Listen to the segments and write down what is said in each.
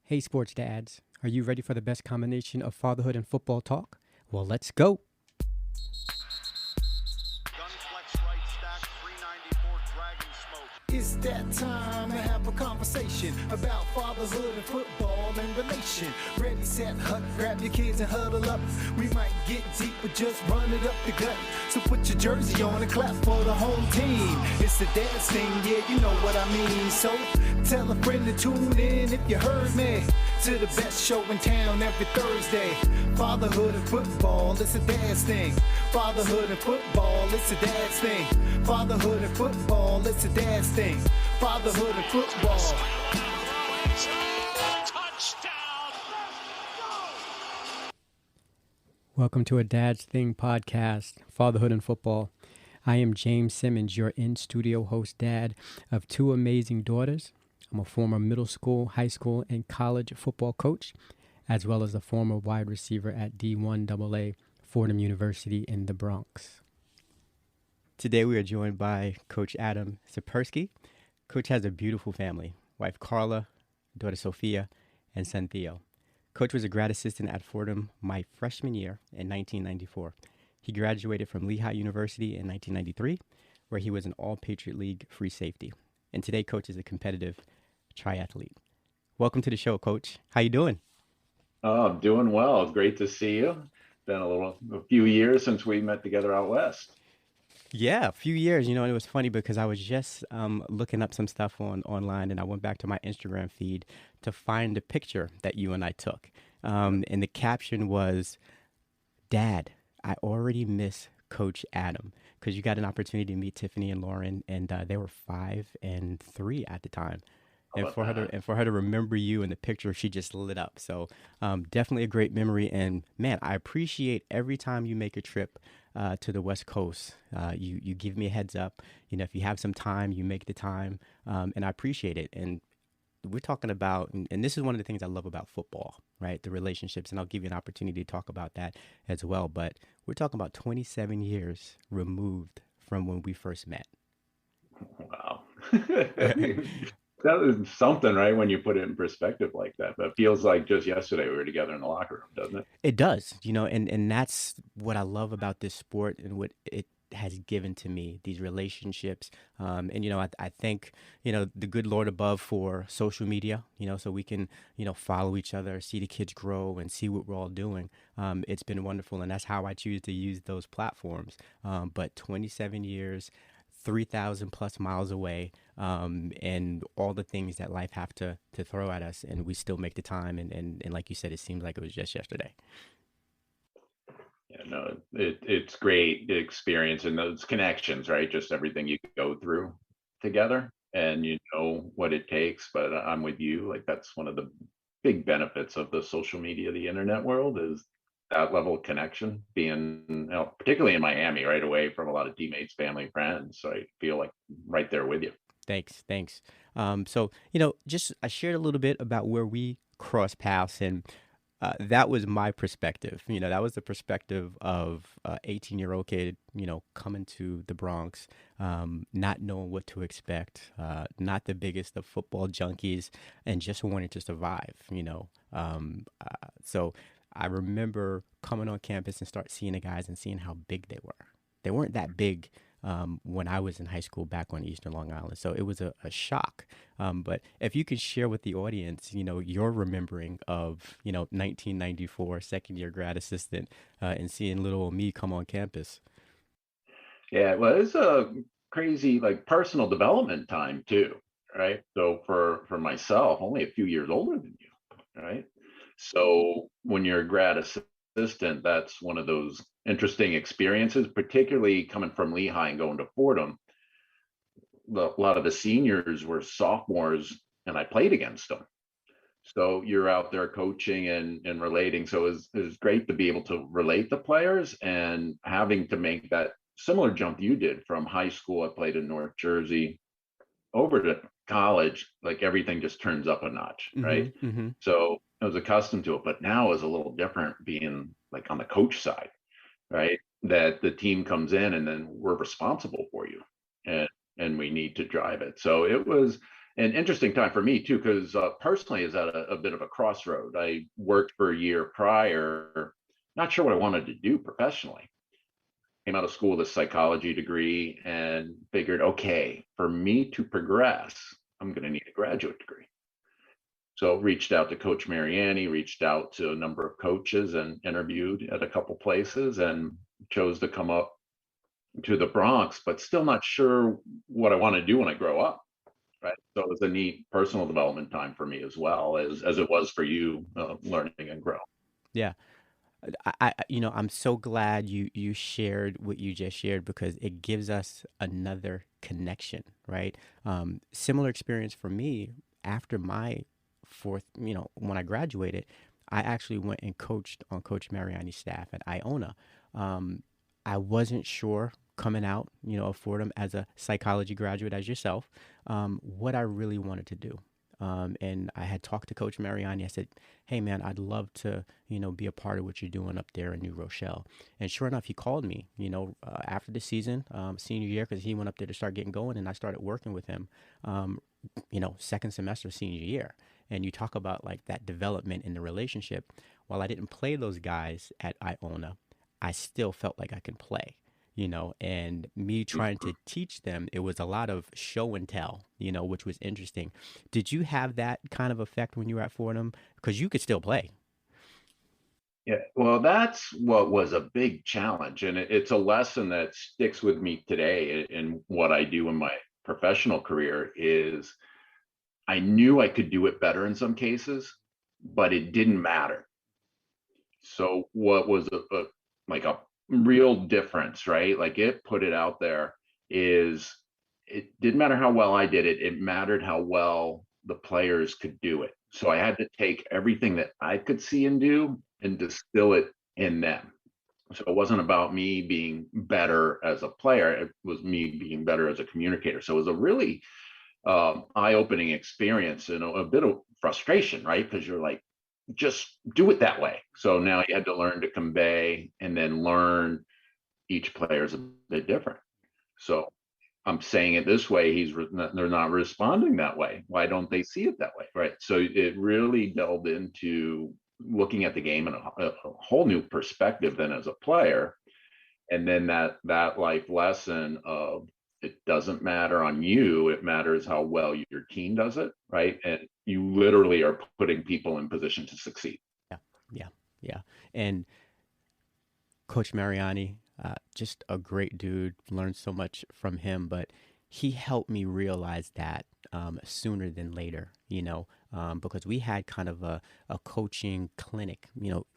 Hey, sports dads, are you ready for the best combination of fatherhood and football talk? Well, let's go. It's that time to have a conversation about fatherhood and football and relation. Ready, set, hut, grab your kids and huddle up. We might get deep, but just run it up the gut. So put your jersey on and clap for the home team. It's the dance thing, yeah, you know what I mean. So tell a friend to tune in if you heard me. To the best show in town every Thursday. Fatherhood and football, it's a dad's thing. Fatherhood and football, it's a dad's thing. Fatherhood and football, it's a dad's thing. Fatherhood and football. Welcome to a Dad's Thing podcast, Fatherhood and Football. I am James Simmons, your in-studio host dad of two amazing daughters. I'm a former middle school, high school, and college football coach, as well as a former wide receiver at D1AA Fordham University in the Bronx. Today we are joined by Coach Adam Ciperski. Coach has a beautiful family, wife Carla, daughter Sophia, and son Theo. Coach was a grad assistant at Fordham my freshman year in 1994. He graduated from Lehigh University in 1993, where he was an all-Patriot League free safety. And today Coach is a competitive triathlete. Welcome to the show, Coach. How you doing? Oh, I'm doing well. It's great to see you. Been a few years since we met together out west. Yeah, a few years. And it was funny because I was just looking up some stuff online, and I went back to my Instagram feed to find a picture that you and I took. And the caption was, "Dad, I already miss Coach Adam," because you got an opportunity to meet Tiffany and Lauren, and they were 5 and 3 at the time. And for her to remember you in the picture, she just lit up. So definitely a great memory. And man, I appreciate every time you make a trip to the West Coast. You give me a heads up. If you have some time, you make the time, and I appreciate it. And we're talking about, and this is one of the things I love about football, right? The relationships, and I'll give you an opportunity to talk about that as well. But we're talking about 27 years removed from when we first met. Wow. That is something, right? When you put it in perspective like that, but it feels like just yesterday we were together in the locker room, doesn't it? It does, and that's what I love about this sport and what it has given to me, these relationships. I thank, the good Lord above for social media, so we can, follow each other, see the kids grow and see what we're all doing. It's been wonderful. And that's how I choose to use those platforms. But 27 years, 3,000 plus miles away, and all the things that life have to throw at us, and we still make the time. And like you said, it seems like it was just yesterday. Yeah, no, it's great experience and those connections, right? Just everything you go through together, and you know what it takes. But I'm with you. Like, that's one of the big benefits of the social media, the internet world, is that level of connection, being, particularly in Miami, right away from a lot of teammates, family, friends. So I feel like right there with you. Thanks. So, just I shared a little bit about where we cross paths, and that was my perspective. That was the perspective of 18-year-old kid, coming to the Bronx, not knowing what to expect, not the biggest of football junkies, and just wanting to survive. So I remember coming on campus and start seeing the guys and seeing how big they were. They weren't that big when I was in high school back on Eastern Long Island. So it was a shock. But if you could share with the audience, your remembering of, 1994, second year grad assistant, and seeing little old me come on campus. Yeah, well, it's a crazy, like, personal development time too, right? So for myself, only a few years older than you, right? So when you're a grad assistant, that's one of those interesting experiences, particularly coming from Lehigh and going to Fordham. A lot of the seniors were sophomores, and I played against them. So you're out there coaching and relating. So it was great to be able to relate to players, and having to make that similar jump you did from high school. I played in North Jersey over to college. Like, everything just turns up a notch, right? Mm-hmm. So I was accustomed to it, but now is a little different, being like on the coach side, right? That the team comes in and then we're responsible for you, and we need to drive it. So An interesting time for me too, because personally is at a bit of a crossroad. I worked for a year prior, not sure what I wanted to do professionally. Came out of school with a psychology degree and figured, okay, for me to progress, I'm going to need a graduate degree. So reached out to Coach Mariani, reached out to a number of coaches and interviewed at a couple places and chose to come up to the Bronx, but still not sure what I want to do when I grow up. Right. So it was a neat personal development time for me as well as it was for you, learning and growing. Yeah. I'm so glad you shared what you just shared because it gives us another connection, right? Similar experience for me after my fourth, when I graduated, I actually went and coached on Coach Mariani's staff at Iona. I wasn't sure coming out, of Fordham as a psychology graduate as yourself, what I really wanted to do. And I had talked to Coach Mariani. I said, "Hey, man, I'd love to, be a part of what you're doing up there in New Rochelle." And sure enough, he called me, after the season, senior year, because he went up there to start getting going, and I started working with him, second semester senior year. And you talk about like that development in the relationship. While I didn't play those guys at Iona, I still felt like I can play. And me trying to teach them, it was a lot of show and tell, which was interesting. Did you have that kind of effect when you were at Fordham? Because you could still play. Yeah, well, that's what was a big challenge, and it's a lesson that sticks with me today in what I do in my professional career. Is I knew I could do it better in some cases, but it didn't matter. So what was like a real difference, right? Like it put it out there is it didn't matter how well I did it. It mattered how well the players could do it. So I had to take everything that I could see and do and distill it in them. So it wasn't about me being better as a player. It was me being better as a communicator. So it was a really eye-opening experience and a bit of frustration, right? Because you're like, just do it that way. So now you had to learn to convey and then learn each player is a bit different. So I'm saying it this way, they're not responding that way. Why don't they see it that way? Right. So it really delved into looking at the game in a whole new perspective than as a player. And then that life lesson of it doesn't matter on you, it matters how well your team does it, right? And you literally are putting people in position to succeed. Yeah, yeah, yeah. And Coach Mariani, just a great dude. Learned so much from him, but he helped me realize that sooner than later, because we had kind of a coaching clinic,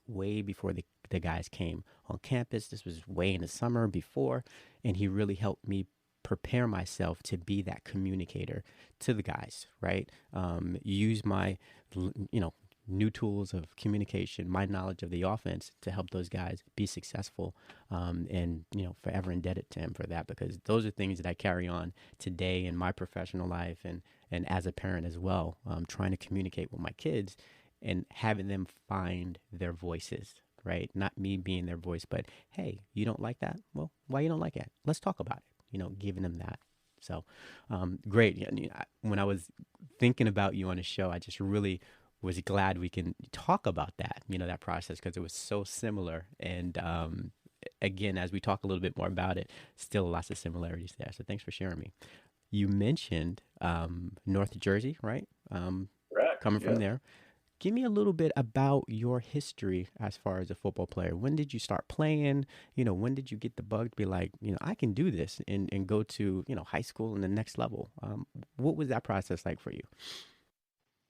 way before the guys came on campus. This was way in the summer before, and he really helped me prepare myself to be that communicator to the guys, right? Use my, new tools of communication, my knowledge of the offense to help those guys be successful, and forever indebted to him for that, because those are things that I carry on today in my professional life and as a parent as well, trying to communicate with my kids and having them find their voices, right? Not me being their voice, but hey, you don't like that? Well, why you don't like it? Let's talk about it. Giving them that. So, great. When I was thinking about you on the show, I just really was glad we can talk about that, that process, because it was so similar. And again, as we talk a little bit more about it, still lots of similarities there. So thanks for sharing me. You mentioned North Jersey, right? Correct. Coming from there. Give me a little bit about your history as far as a football player. When did you start playing? When did you get the bug to be like, I can do this and go to, high school and the next level? What was that process like for you?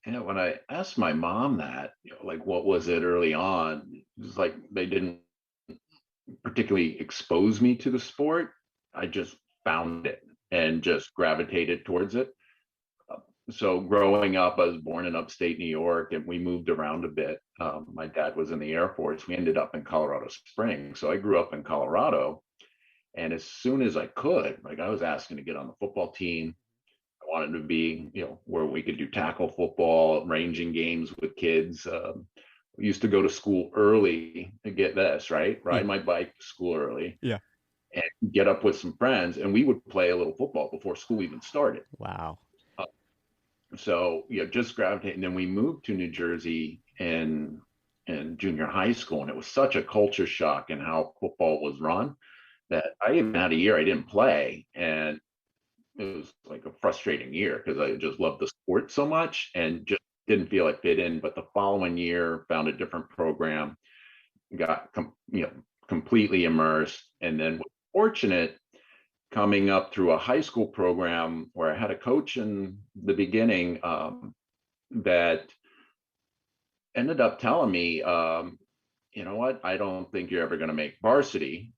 When I asked my mom that, like, what was it early on? It was like they didn't particularly expose me to the sport. I just found it and just gravitated towards it. So growing up, I was born in upstate New York, and we moved around a bit. My dad was in the Air Force. We ended up in Colorado Springs. So I grew up in Colorado. And as soon as I could, like, I was asking to get on the football team. I wanted to be, where we could do tackle football, ranging games with kids. We used to go to school early to get this, right? Ride my bike to school early. Yeah. And get up with some friends, and we would play a little football before school even started. Wow. So, just gravitated. And then we moved to New Jersey in junior high school, and it was such a culture shock in how football was run that I even had a year I didn't play, and it was like a frustrating year because I just loved the sport so much and just didn't feel I fit in. But the following year, found a different program, got completely immersed, and then was fortunate coming up through a high school program where I had a coach in the beginning that ended up telling me, you know what, I don't think you're ever going to make varsity.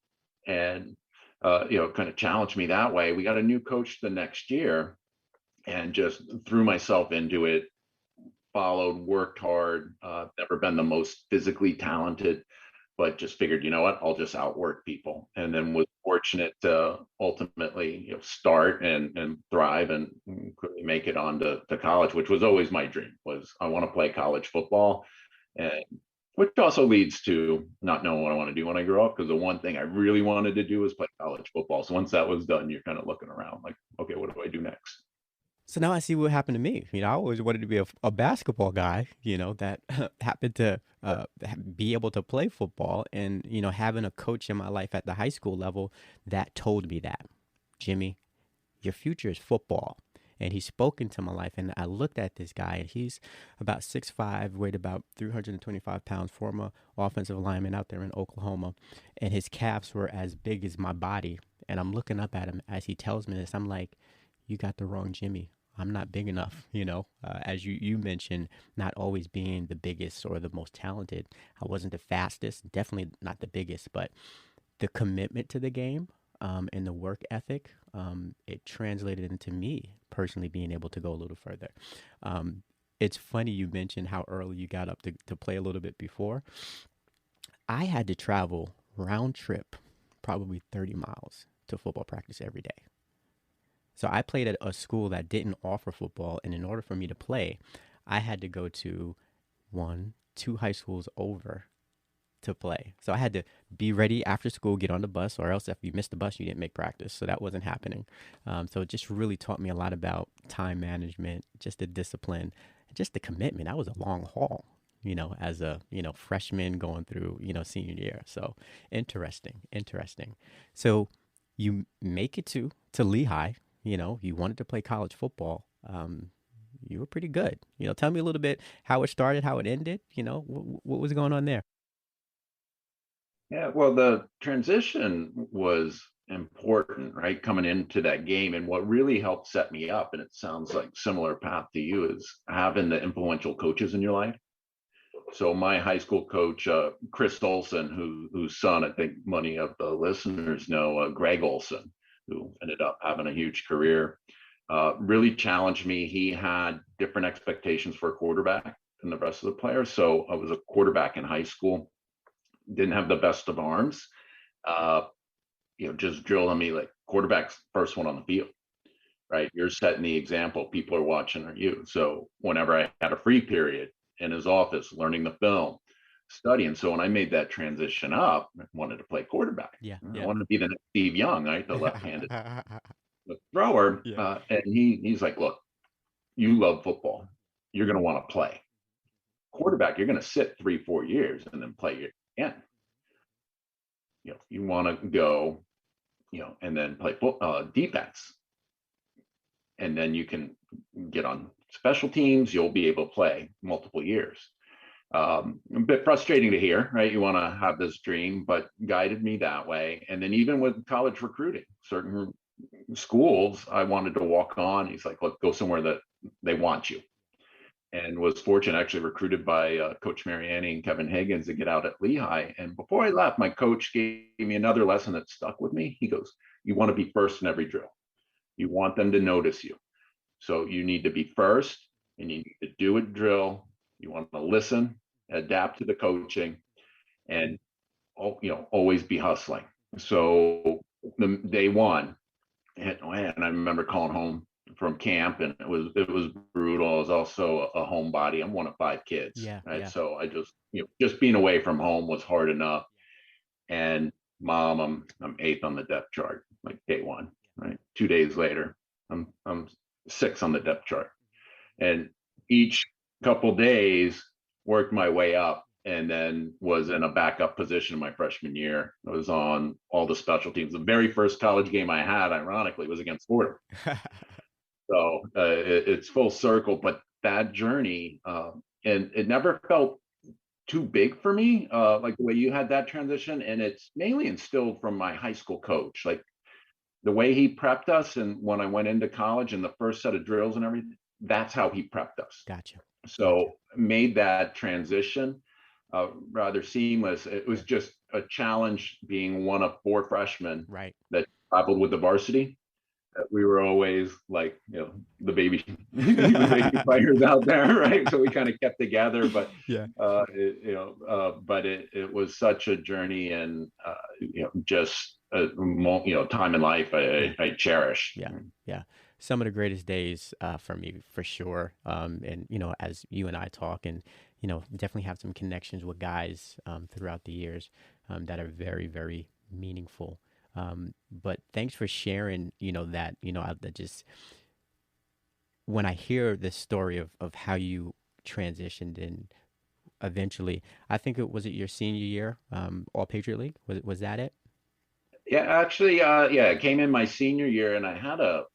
And, kind of challenged me that way. We got a new coach the next year and just threw myself into it, followed, worked hard, never been the most physically talented, but just figured, you know what, I'll just outwork people. And then was fortunate to ultimately, start and thrive and quickly make it on to college, which was always my dream. Was I want to play college football, and which also leads to not knowing what I want to do when I grow up, because the one thing I really wanted to do was play college football. So once that was done, you're kind of looking around like, okay, what do I do next? So now I see what happened to me. I always wanted to be a basketball guy, that happened to be able to play football. And, having a coach in my life at the high school level that told me that, Jimmy, your future is football. And he spoke into my life. And I looked at this guy, and he's about 6'5", weighed about 325 pounds, former offensive lineman out there in Oklahoma. And his calves were as big as my body. And I'm looking up at him as he tells me this. I'm like, you got the wrong Jimmy. I'm not big enough, as you mentioned, not always being the biggest or the most talented. I wasn't the fastest, definitely not the biggest, but the commitment to the game and the work ethic, it translated into me personally being able to go a little further. It's funny you mentioned how early you got up to play a little bit before. I had to travel round trip, probably 30 miles to football practice every day. So I played at a school that didn't offer football, and in order for me to play, I had to go to 2 high schools over to play. So I had to be ready after school, get on the bus, or else if you missed the bus, you didn't make practice. So that wasn't happening. So it just really taught me a lot about time management, just the discipline, just the commitment. That was a long haul, as a, freshman going through, senior year. So interesting. So you make it to Lehigh. You wanted to play college football. You were pretty good. Tell me a little bit how it started, how it ended. What was going on there? Yeah, well, the transition was important, right? Coming into that game. And what really helped set me up, and it sounds like similar path to you, is having the influential coaches in your life. So my high school coach, Chris Olson, whose son I think many of the listeners know, Greg Olson, who ended up having a huge career, really challenged me. He had different expectations for a quarterback than the rest of the players. So I was a quarterback in high school, didn't have the best of arms, just drilling me like, quarterback's first one on the field, right? You're setting the example. People are watching you. So whenever I had a free period in his office, learning the film, studying. So when I made that transition up, I wanted to play quarterback. Yeah. I wanted to be the next Steve Young, right? The left-handed thrower. Yeah. And he's like, look, you love football. You're going to want to play. Quarterback, you're going to sit 3-4 years and then play again. You want to go, and then play defense. And then you can get on special teams. You'll be able to play multiple years. A bit frustrating to hear, right? You want to have this dream, but guided me that way. And then even with college recruiting, certain schools I wanted to walk on. He's like, look, go somewhere that they want you. And was fortunate, actually recruited by Coach Mariani and Kevin Higgins to get out at Lehigh. And before I left, my coach gave me another lesson that stuck with me. He goes, you want to be first in every drill. You want them to notice you. So you need to be first, and you need to do a drill. You want to listen, adapt to the coaching, and always be hustling. So the day one, and I remember calling home from camp, and it was brutal. I was also a homebody. I'm one of 5 kids, right? Yeah. So I just being away from home was hard enough. And Mom, I'm 8th on the depth chart, like day one, right? 2 days later, I'm 6th on the depth chart. and each couple days worked my way up, and then was in a backup position my freshman year. I was on all the special teams. The very first college game I had, ironically, was against Fordham. So it's full circle, but that journey, and it never felt too big for me, like the way you had that transition. And it's mainly instilled from my high school coach, like the way he prepped us. And when I went into college and the first set of drills and everything, that's how he prepped us. Gotcha. So made that transition rather seamless. It was just a challenge being one of four freshmen Right. that traveled with the varsity. We were always like, the baby, the baby players out there, right? So we kind of kept together, but Yeah. but it was such a journey, and just a time in life I cherish. Yeah. Yeah. Some of the greatest days for me, for sure. And, as you and I talk, and, definitely have some connections with guys throughout the years that are very, very meaningful. But thanks for sharing, that, I just, when I hear this story of how you transitioned and eventually, I think was it your senior year, All Patriot League? Was that it? Yeah, actually, it came in my senior year, and I had a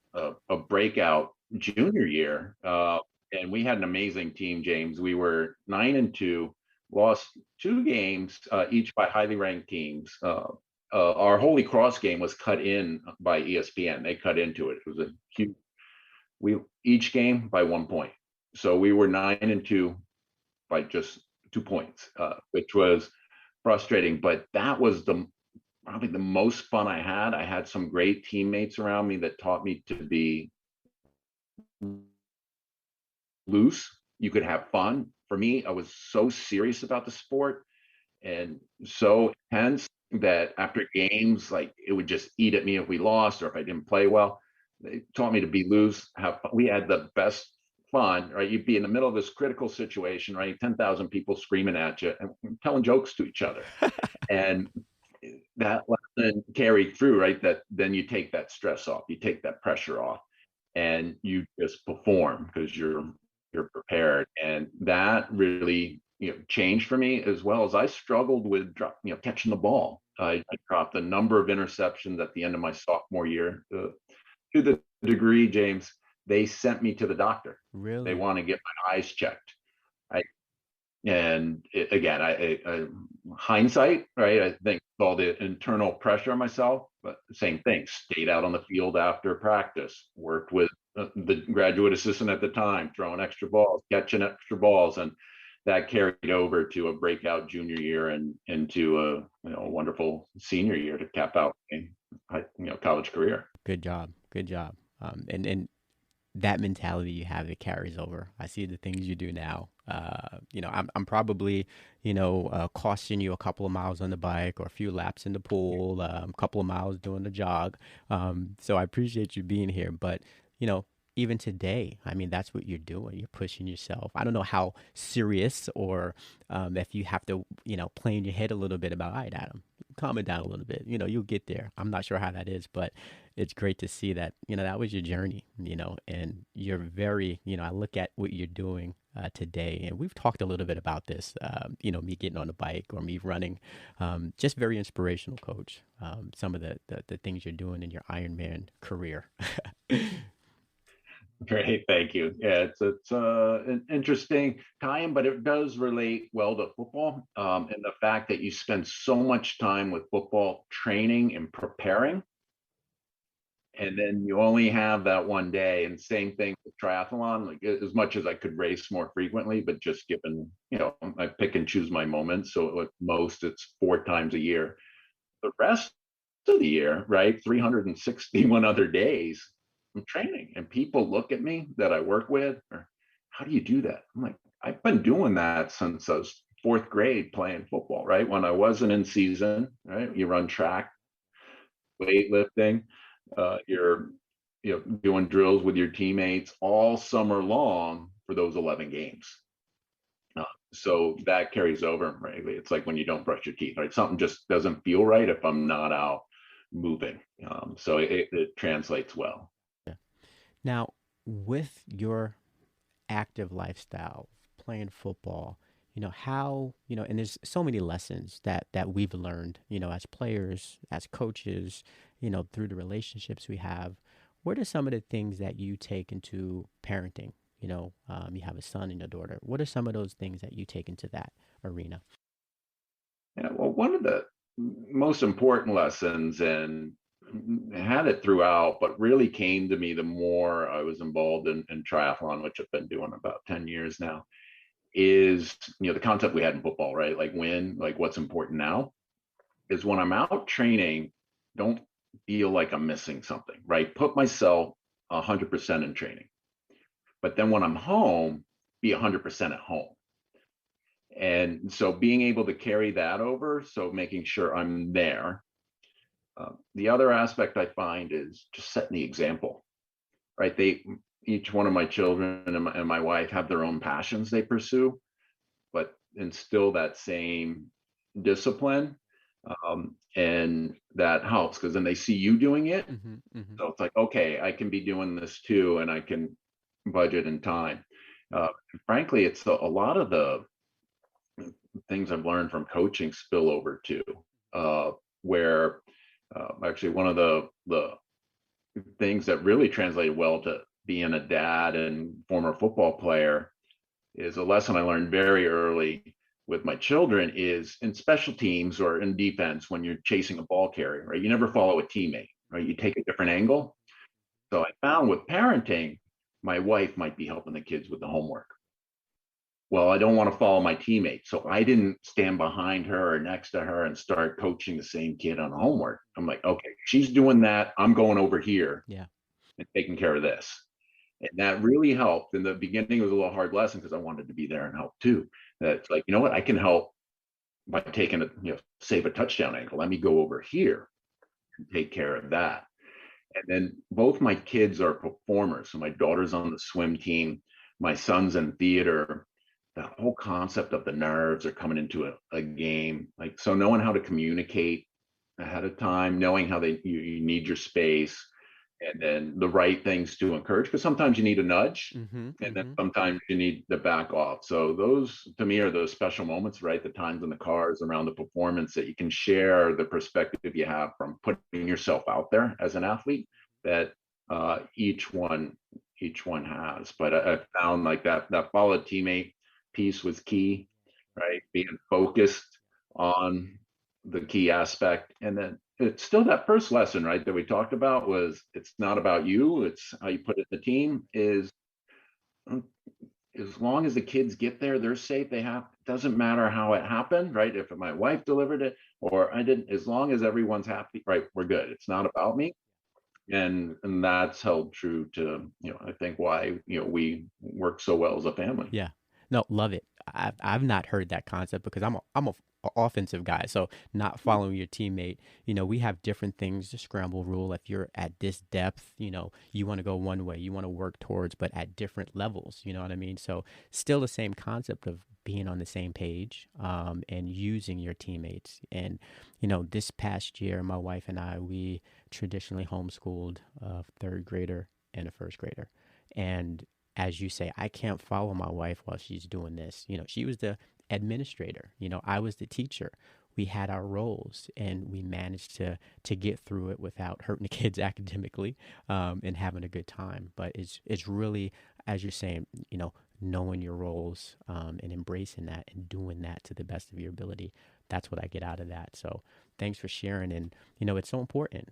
breakout junior year, and we had an amazing team, James. We were 9-2, lost two games each by highly ranked teams. Our Holy Cross game was cut in by ESPN. They cut into it. It was a huge. We each game by 1 point, so we were 9-2 by just 2 points, which was frustrating. But that was probably the most fun I had. I had some great teammates around me that taught me to be loose. You could have fun. For me, I was so serious about the sport and so intense that after games, like, it would just eat at me if we lost or if I didn't play well. They taught me to be loose, have fun. We had the best fun, right? You'd be in the middle of this critical situation, right? 10,000 people screaming at you and telling jokes to each other. And that lesson carried through, right? That then you take that stress off, you take that pressure off, and you just perform because you're prepared. And that really changed for me, as well as I struggled with catching the ball. I dropped a number of interceptions at the end of my sophomore year, to the degree, James, they sent me to the doctor. Really? They want to get my eyes checked. Again, hindsight, right? I think all the internal pressure on myself, but same thing. Stayed out on the field after practice, worked with the graduate assistant at the time, throwing extra balls, catching extra balls, and that carried over to a breakout junior year and into a wonderful senior year to cap out my college career. Good job. Good job. And that mentality you have, it carries over. I see the things you do now. I'm probably, costing you a couple of miles on the bike or a few laps in the pool, a couple of miles doing the jog. So I appreciate you being here. But, even today, I mean, that's what you're doing. You're pushing yourself. I don't know how serious or if you have to, play in your head a little bit about, all right, Adam, calm it down a little bit. You'll get there. I'm not sure how that is, but it's great to see that, that was your journey, and you're very, I look at what you're doing today, and we've talked a little bit about this, me getting on the bike or me running, just very inspirational, Coach. Some of the things you're doing in your Ironman career. Great, thank you. Yeah, it's an interesting time, but it does relate well to football, and the fact that you spend so much time with football training and preparing, and then you only have that one day. And same thing with triathlon. Like, as much as I could race more frequently, but just given I pick and choose my moments. So at most it's 4 times a year. The rest of the year, right, 361 other days, I'm training, and people look at me that I work with, or how do you do that? I'm like, I've been doing that since I was 4th grade playing football, right? When I wasn't in season, right? You run track, weightlifting, you're doing drills with your teammates all summer long for those 11 games. So that carries over, right? It's like when you don't brush your teeth, right? Something just doesn't feel right if I'm not out moving. So it translates well. Now, with your active lifestyle, playing football, how, and there's so many lessons that we've learned, as players, as coaches, through the relationships we have. What are some of the things that you take into parenting? You have a son and a daughter. What are some of those things that you take into that arena? Yeah, well, one of the most important lessons, and had it throughout, but really came to me the more I was involved in triathlon, which I've been doing about 10 years now, is the concept we had in football, right? Like what's important now is when I'm out training, don't feel like I'm missing something, right? Put myself 100% in training, but then when I'm home, be 100% at home. And so being able to carry that over, so making sure I'm there. The other aspect I find is just setting the example, right? Each one of my children and my wife have their own passions they pursue, but instill that same discipline. And that helps because then they see you doing it. Hmm. Hmm. So it's like, okay, I can be doing this too, and I can budget in time. Frankly, it's a lot of the things I've learned from coaching spill over too, where actually one of the things that really translated well to being a dad and former football player is a lesson I learned very early with my children is in special teams or in defense when you're chasing a ball carrier, right? You never follow a teammate, right? You take a different angle. So I found with parenting, my wife might be helping the kids with the homework. Well, I don't want to follow my teammate. So I didn't stand behind her or next to her and start coaching the same kid on homework. I'm like, okay, she's doing that. I'm going over here Yeah. and taking care of this. And that really helped. In the beginning, it was a little hard lesson because I wanted to be there and help too. That's like, you know what, I can help by taking a, save a touchdown angle. Let me go over here and take care of that. And then both my kids are performers. So my daughter's on the swim team, my son's in theater. The whole concept of the nerves are coming into a game. Like, so knowing how to communicate ahead of time, knowing how you need your space, and then the right things to encourage, because sometimes you need a nudge, Hmm. and then Hmm. sometimes you need to back off. So those to me are those special moments, right? The times in the cars around the performance that you can share the perspective you have from putting yourself out there as an athlete that each one has. But I found like that follow teammate piece was key, right? Being focused on the key aspect. And then it's still that first lesson, right, that we talked about was it's not about you, it's how you put it in the team is as long as the kids get there, they're safe. It doesn't matter how it happened, right? If my wife delivered it or I didn't, as long as everyone's happy, right, we're good. It's not about me. And that's held true to, I think why, we work so well as a family. Yeah. No, love it. I've not heard that concept because I'm a offensive guy. So not following your teammate, we have different things, the scramble rule. If you're at this depth, you want to go one way, you want to work towards, but at different levels, you know what I mean? So still the same concept of being on the same page, and using your teammates. And, this past year, my wife and I, we traditionally homeschooled a third grader and a first grader. And as you say, I can't follow my wife while she's doing this. She was the administrator. I was the teacher. We had our roles, and we managed to get through it without hurting the kids academically, and having a good time. But it's really, as you're saying, knowing your roles, and embracing that and doing that to the best of your ability. That's what I get out of that. So thanks for sharing. And it's so important.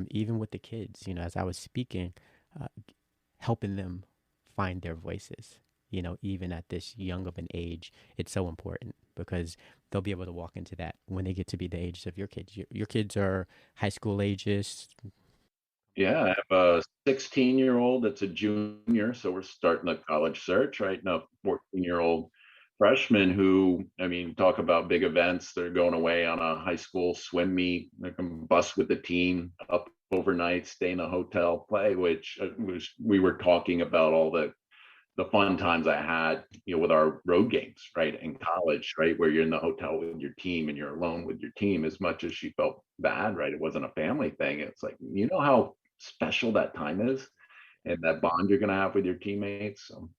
Even with the kids. As I was speaking, uh, helping them find their voices, even at this young of an age. It's so important because they'll be able to walk into that when they get to be the ages of your kids. Your kids are high school ages. Yeah, I have a 16-year-old that's a junior, so we're starting the college search right now. 14-year-old freshman who, I mean, talk about big events. They're going away on a high school swim meet. They can bus with the team up overnight, stay in a hotel, play. Which we were talking about all the fun times I had, with our road games, right, in college, right, where you're in the hotel with your team and you're alone with your team. As much as she felt bad, right, it wasn't a family thing. It's like, how special that time is and that bond you're going to have with your teammates. So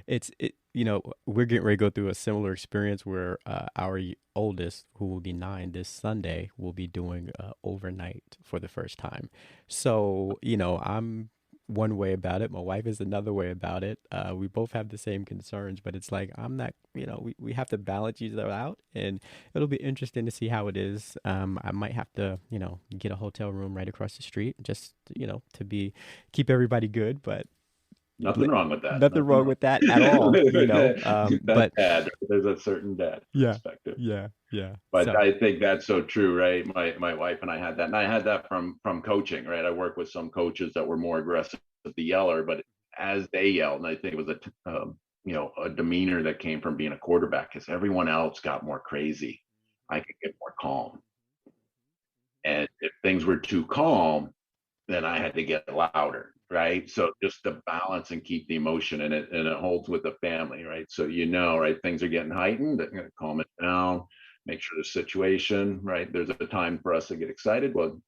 We're getting ready to go through a similar experience where our oldest, who will be 9 this Sunday, will be doing overnight for the first time. So, I'm one way about it. My wife is another way about it. We both have the same concerns, but it's like I'm not, we have to balance each other out, and it'll be interesting to see how it is. I might have to, get a hotel room right across the street just, to keep everybody good, but Nothing wrong with that. nothing Nothing wrong wrong. with that at all, That's but dad. There's a certain dad yeah, perspective. yeah, yeah. But So, I think that's so true, right? My wife and I had that, and I had that from coaching, right? I work with some coaches that were more aggressive with the yeller, but as they yelled, and I think it was a demeanor that came from being a quarterback, because everyone else got more crazy. I could get more calm, and if things were too calm, then I had to get louder, right? So just to balance and keep the emotion in it, and it holds with the family, right? So right, things are getting heightened. I'm going to calm it down, make sure the situation, right? There's a time for us to get excited. Well,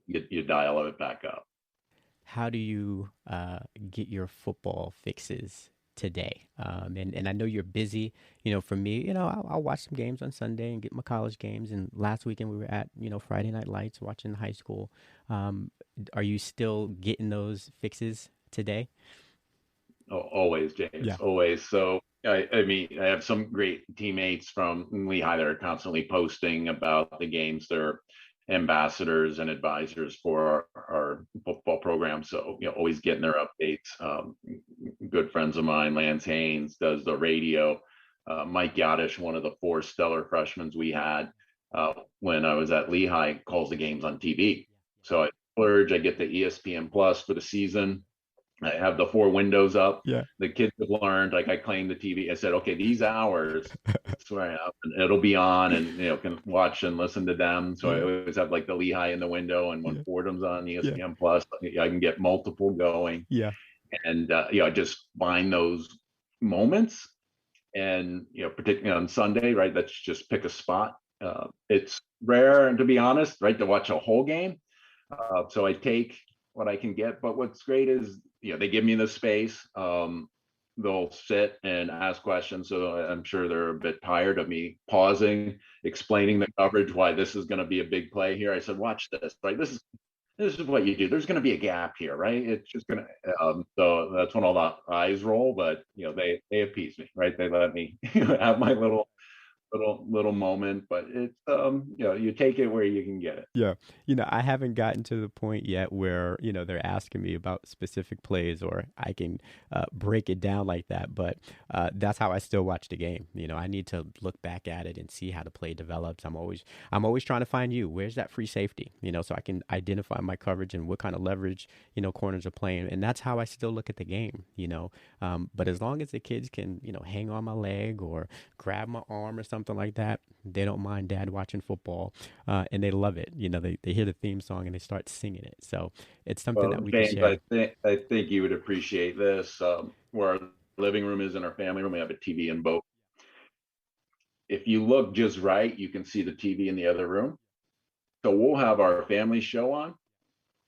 you dial it back up. how do you get your football fixes today? And I know you're busy. For me, I'll watch some games on Sunday and get my college games. And last weekend we were at Friday Night Lights watching high school. Are you still getting those fixes today? Always, James, Yeah. always. So I mean, I have some great teammates from Lehigh that are constantly posting about the games. They're ambassadors and advisors for our football program. So, always getting their updates. Good friends of mine, Lance Haynes, does the radio. Mike Yadish, one of the four stellar freshmen we had when I was at Lehigh, calls the games on TV. So I splurge, I get the ESPN Plus for the season. I have the four windows up. Yeah. The kids have learned, like I claimed the TV. I said, okay, these hours, that's where it'll be on, and can watch and listen to them. So I Yeah. always have like the Lehigh in the window, and when Yeah. Fordham's on Yeah. ESPN Plus, I can get multiple going. Yeah. And I just find those moments, and particularly on Sunday, right? Let's just pick a spot. It's rare, to be honest, right, to watch a whole game. So I take what I can get. But what's great is, they give me the space. They'll sit and ask questions. So I'm sure they're a bit tired of me pausing, explaining the coverage, why this is going to be a big play here. I said, watch this, right? This is what you do. There's going to be a gap here, right? It's just going to. So that's when all the eyes roll. But they appease me, right? They let me have my little moment. But it's you take it where you can get it. Yeah. I haven't gotten to the point yet where, they're asking me about specific plays or I can break it down like that. But that's how I still watch the game. I need to look back at it and see how the play develops. I'm always trying to find where's that free safety, so I can identify my coverage and what kind of leverage, corners are playing. And that's how I still look at the game. But as long as the kids can, hang on my leg or grab my arm or something like that, they don't mind dad watching football, and they love it. They hear the theme song and they start singing it. So it's something Well, that we can James, share. I think you would appreciate this. Where our living room is in our family room, we have a TV in both. If you look just right, you can see the TV in the other room. So we'll have our family show on.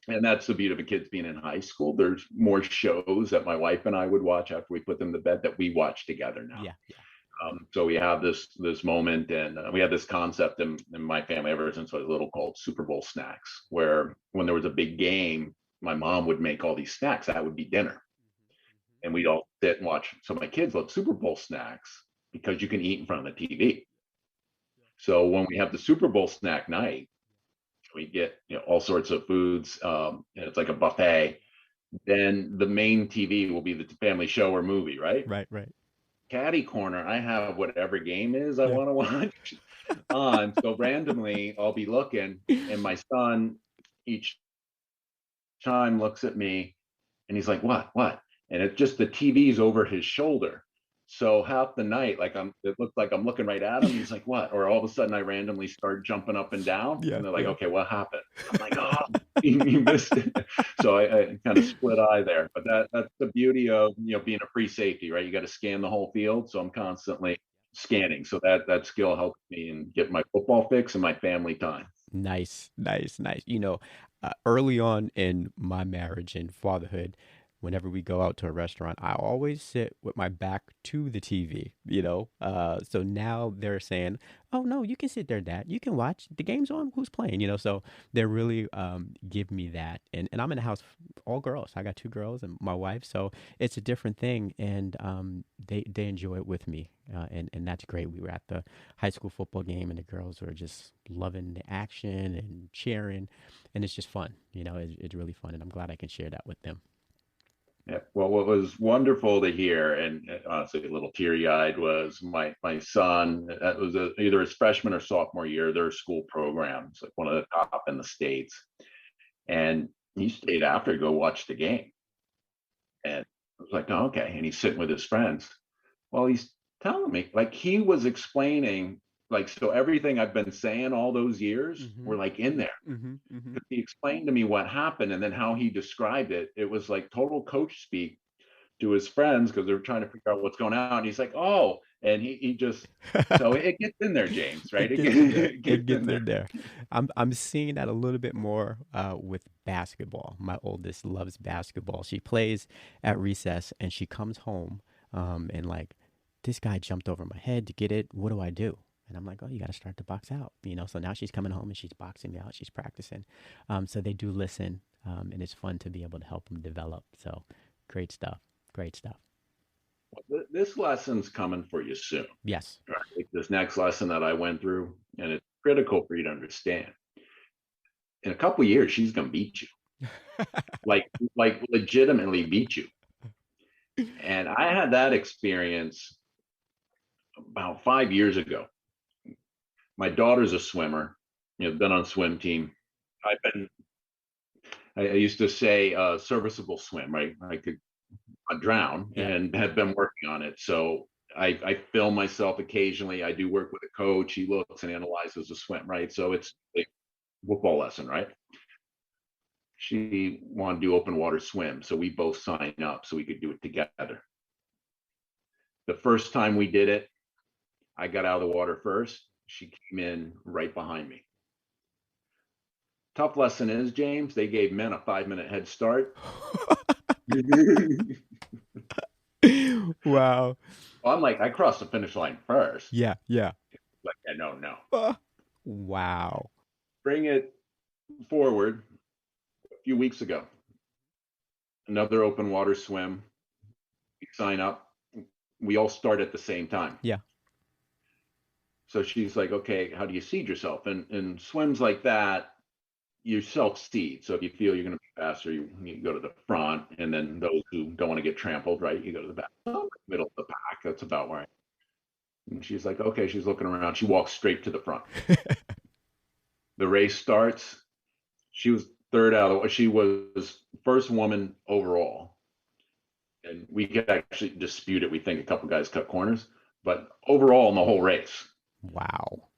And that's the beauty of the kids being in high school. There's more shows that my wife and I would watch after we put them to bed that we watch together now. Yeah, yeah, So we have this moment, and we have this concept in my family ever since I was little, called Super Bowl snacks, where when there was a big game, my mom would make all these snacks. That would be dinner, and we'd all sit and watch. So my kids love Super Bowl snacks because you can eat in front of the TV. So when we have the Super Bowl snack night, we get all sorts of foods, and it's like a buffet. Then the main TV will be the family show or movie, right? right, right. Caddy corner, I have whatever game is I Yeah, want to watch on. So randomly, I'll be looking, and my son each time looks at me, and he's like, "What? What?" And it's just the TV's over his shoulder. So half the night, like it looks like I'm looking right at him. He's like, "What?" Or all of a sudden, I randomly start jumping up and down, yeah, and they're like, yeah, "Okay, what happened?" I'm like, "Oh, you missed it." So I kind of split eye there. But that's the beauty of being a free safety, right? You got to scan the whole field. So I'm constantly scanning. So that skill helps me and get my football fix and my family time. nice, nice, nice. Early on in my marriage and fatherhood, whenever we go out to a restaurant, I always sit with my back to the TV, you know? So now they're saying, oh, no, you can sit there, Dad. You can watch. The game's on. Who's playing? You know, so they really give me that. And I'm in a house, all girls. I got two girls and my wife. So it's a different thing. And they enjoy it with me. And that's great. We were at the high school football game and the girls were just loving the action and cheering. And it's just fun. You know, it's really fun. And I'm glad I can share that with them. Yeah. Well, what was wonderful to hear, and honestly, a little teary-eyed, was my son. That was either his freshman or sophomore year. Their school programs, like one of the top in the states, and he stayed after to go watch the game. And I was like, oh, okay. And he's sitting with his friends. Well, he's telling me, like, he was explaining, like, so everything I've been saying all those years were like in there. He explained to me what happened and then how he described it. It was like total coach speak to his friends because they were trying to figure out what's going on. And he's like, oh, and he just, so it gets in there, James, right? It gets in there. I'm seeing that a little bit more with basketball. My oldest loves basketball. She plays at recess and she comes home and like, this guy jumped over my head to get it. What do I do? And I'm like, oh, you got to start to box out, you know? So now she's coming home and she's boxing me out. She's practicing. So they do listen, and it's fun to be able to help them develop. So great stuff. Great stuff. Well, this lesson's coming for you soon. Yes. Right? This next lesson that I went through, and it's critical for you to understand. In a couple of years, she's going to beat you. like legitimately beat you. And I had that experience about 5 years ago. My daughter's a swimmer, you know, been on swim team. I used to say serviceable swim, right? I could drown and have been working on it. So I film myself occasionally. I do work with a coach. He looks and analyzes the swim, right? So it's a football lesson, right? She wanted to do open water swim. So we both signed up so we could do it together. The first time we did it, I got out of the water first. She came in right behind me. Tough lesson is, James, they gave men a 5-minute head start. Wow. Well, I'm like, I crossed the finish line first. Yeah. Like, yeah, no. Wow. Bring it forward a few weeks ago. Another open water swim. We sign up. We all start at the same time. Yeah. So she's like, okay, how do you seed yourself? And swims like that, you self-seed. So if you feel you're going to be faster, you go to the front. And then those who don't want to get trampled, right, you go to the back. Middle of the pack. That's about where And she's like, okay, she's looking around. She walks straight to the front. The race starts. She was third out of the way. She was first woman overall. And we could actually dispute it. We think a couple guys cut corners. But overall in the whole race. Wow.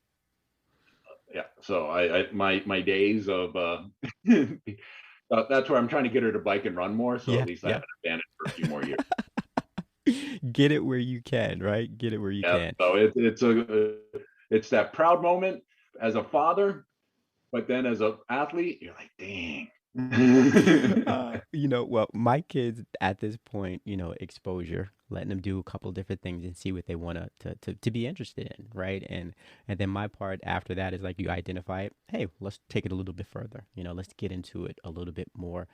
Yeah. So my days of that's where I'm trying to get her to bike and run more. So at least I have an advantage for a few more years. Get it where you can, right? Get it where you can. So it's that proud moment as a father, but then as an athlete, you're like, dang. You know, well, my kids at this point, you know, exposure, letting them do a couple different things and see what they want to be interested in, right? And then my part after that is like you identify it. Hey, let's take it a little bit further. You know, let's get into it a little bit more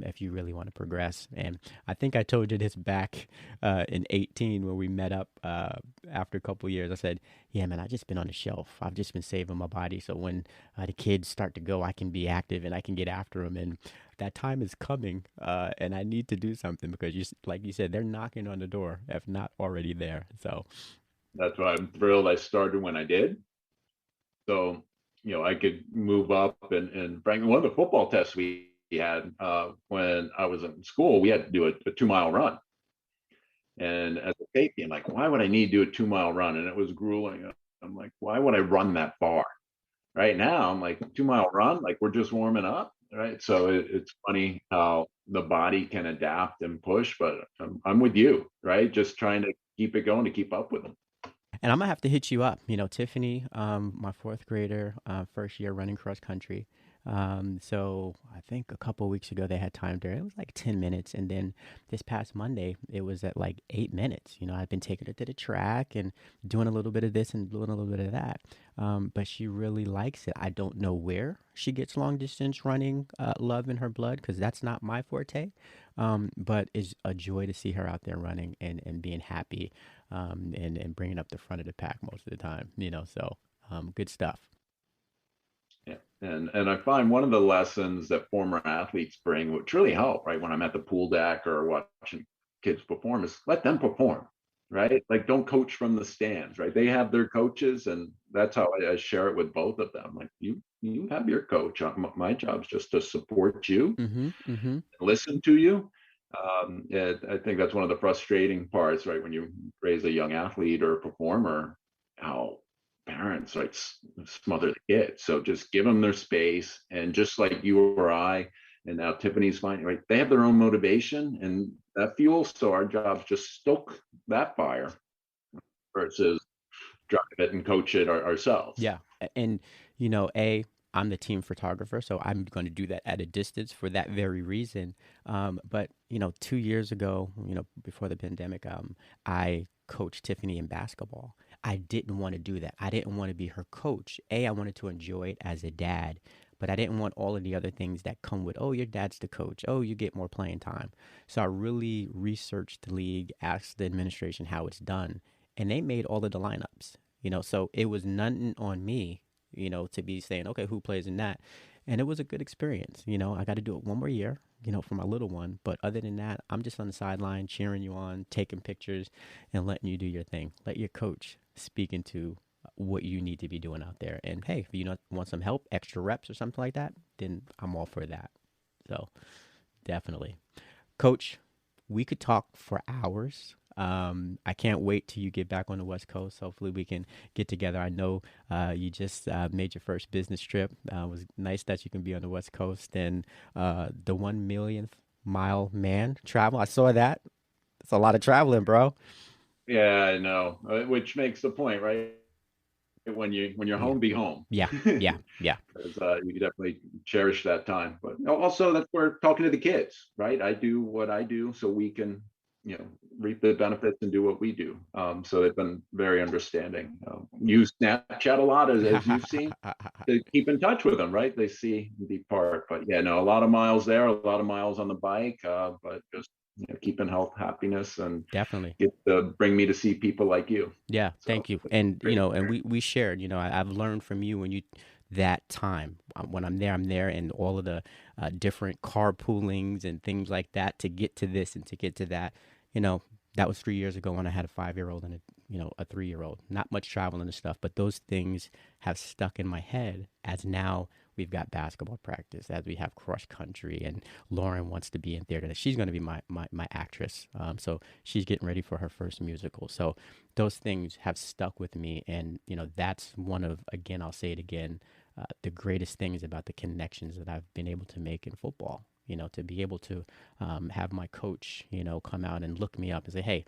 if you really want to progress. And I think I told you this back in 18 when we met up after a couple of years. I said, yeah, man, I've just been on the shelf. I've just been saving my body. So when the kids start to go, I can be active and I can get after them. And that time is coming and I need to do something because, like you said, they're knocking on the door, if not already there. So that's why I'm thrilled I started when I did. So, you know, I could move up and frankly, one of the football tests we had when I was in school, we had to do a 2-mile run. And as a safety, I'm like, why would I need to do a 2-mile run? And it was grueling. I'm like, why would I run that far? Right now, I'm like, 2-mile run, like we're just warming up, right? So it's funny how the body can adapt and push, but I'm with you, right? Just trying to keep it going to keep up with them. And I'm gonna have to hit you up. You know, Tiffany, my fourth grader, first year running cross country. So I think a couple of weeks ago they had time there. It was like 10 minutes. And then this past Monday, it was at like 8 minutes. I've been taking her to the track and doing a little bit of this and doing a little bit of that. But she really likes it. I don't know where she gets long distance running love in her blood because that's not my forte. But it's a joy to see her out there running and being happy and bringing up the front of the pack most of the time. So good stuff. Yeah. And I find one of the lessons that former athletes bring, which really help, right, when I'm at the pool deck or watching kids perform, is let them perform, right? Like, don't coach from the stands, right? They have their coaches, and that's how I share it with both of them. Like, you have your coach. My job is just to support you, Mm-hmm. Mm-hmm. listen to you. I think that's one of the frustrating parts, right? When you raise a young athlete or a performer, how parents like smother the kids. So just give them their space, and just like you or I, and now Tiffany's fine, right? They have their own motivation and that fuel. So our job is just stoke that fire versus drive it and coach it ourselves. Yeah. And, I'm the team photographer, so I'm going to do that at a distance for that very reason. But, 2 years ago, before the pandemic, I coached Tiffany in basketball. I didn't want to do that. I didn't want to be her coach. I wanted to enjoy it as a dad, but I didn't want all of the other things that come with, oh, your dad's the coach. Oh, you get more playing time. So I really researched the league, asked the administration how it's done, and they made all of the lineups. So it was nothing on me, to be saying, okay, who plays in that? And it was a good experience. I got to do it one more year, for my little one. But other than that, I'm just on the sideline cheering you on, taking pictures, and letting you do your thing. Let your coach speak into what you need to be doing out there. And hey, if you want some help, extra reps or something like that, then I'm all for that. So definitely. Coach, we could talk for hours. I can't wait till you get back on the West Coast. Hopefully, we can get together. I know you just made your first business trip. It was nice that you can be on the West Coast and the 1 millionth mile man travel. I saw that. It's a lot of traveling, bro. Yeah, I know, which makes the point, right? When you're Yeah, home, be home. yeah, yeah, yeah. Because you definitely cherish that time. But also, that's where talking to the kids, right? I do what I do so we can, reap the benefits and do what we do. So they've been very understanding. Use Snapchat a lot, as you've seen, to keep in touch with them, right? They see and be part. But yeah, no, a lot of miles there, a lot of miles on the bike, but just keeping health, happiness, and Definitely. get to bring me to see people like you. Yeah, So thank you. And great. and we shared. I've learned from you when you that time when I'm there, and all of the different carpoolings and things like that to get to this and to get to that. You know, that was 3 years ago when I had a 5-year-old and a 3-year-old. Not much traveling and stuff, but those things have stuck in my head as now we've got basketball practice, as we have cross country, and Lauren wants to be in theater. She's going to be my actress. So she's getting ready for her first musical. So those things have stuck with me. And, that's one of, again, I'll say it again, the greatest things about the connections that I've been able to make in football. To be able to have my coach, come out and look me up and say, hey,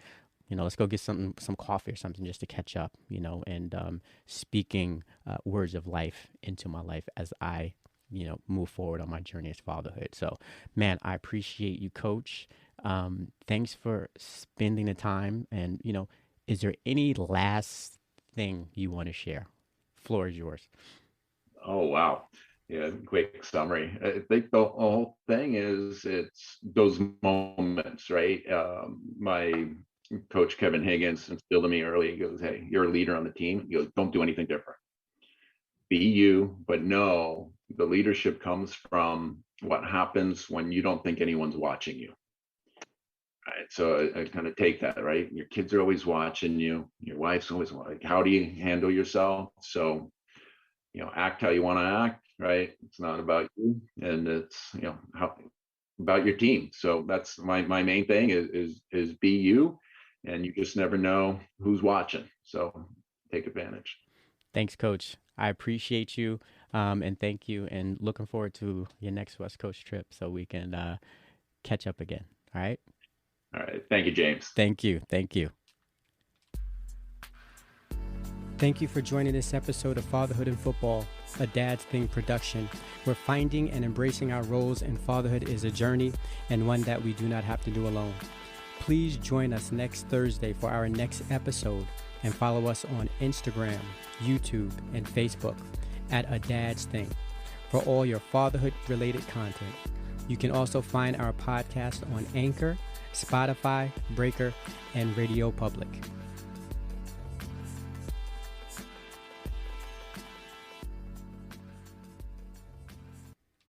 let's go get some coffee or something just to catch up, and speaking words of life into my life as I, move forward on my journey as fatherhood. So, man, I appreciate you, Coach. Thanks for spending the time. And, is there any last thing you want to share? Floor is yours. Oh, wow. Yeah, quick summary. I think the whole thing is it's those moments, right? My coach Kevin Higgins instilled in me early. He goes, "Hey, you're a leader on the team. He goes, don't do anything different. Be you, but no, the leadership comes from what happens when you don't think anyone's watching you." Right. So I kind of take that, right? Your kids are always watching you. Your wife's always like, how do you handle yourself? So act how you want to act, right? It's not about you, and it's how about your team. So that's my main thing is be you, and you just never know who's watching. So take advantage. Thanks, Coach. I appreciate you, and thank you, and looking forward to your next West Coast trip so we can catch up again. All right. All right. Thank you, James. Thank you. Thank you. Thank you for joining this episode of Fatherhood and Football, a Dad's Thing production, where finding and embracing our roles in fatherhood is a journey and one that we do not have to do alone. Please join us next Thursday for our next episode and follow us on Instagram, YouTube, and Facebook at A Dad's Thing for all your fatherhood-related content. You can also find our podcast on Anchor, Spotify, Breaker, and Radio Public.